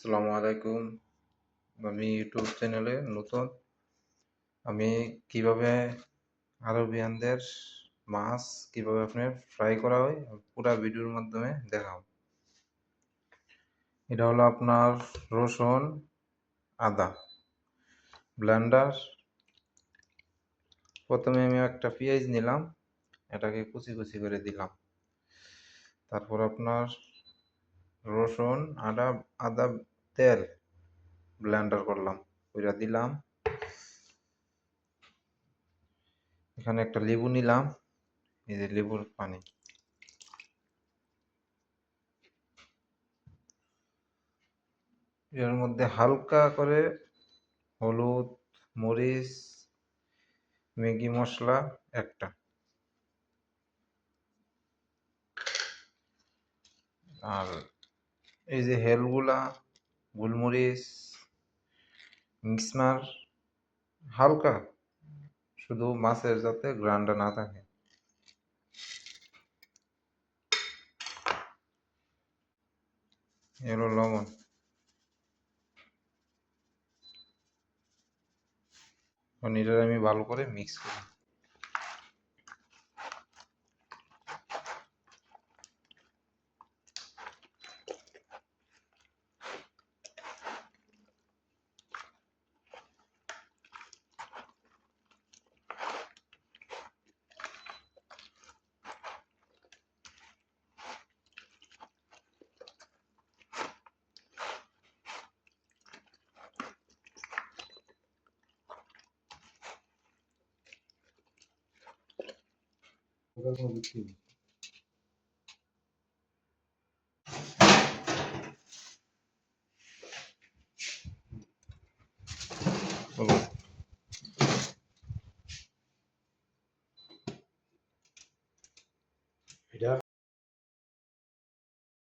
আসসালামু আলাইকুম। আমি ইউটিউব চ্যানেলে নতুন। আমি কিভাবে আরবিয়ানদের মাছ কিভাবে আপনার ফ্রাই করা হয় পুরা ভিডিওর মাধ্যমে দেখাবো। এটা হলো আপনার রসুন, আদা, ব্লেন্ডার। প্রথমে আমি একটা পেঁয়াজ নিলাম, এটাকে কুচি কুচি করে দিলাম। তারপর আপনার রসুন, আদা, তেল ব্লেন্ডার করলাম, ওইটা দিলাম। এখানে একটা লেবু নিলাম, এই যে লেবুর পানি। এর মধ্যে হালকা করে হলুদ, মরিচ, ম্যাগি মশলা একটা, আর এই যে হেলগুলা, গোলমরিচ, মিক্সমার, হালকা, শুধু মাছের যাতে গ্রানটা না থাকে। এর লবণ। এটা আমি ভালো করে মিক্স করি। বলো।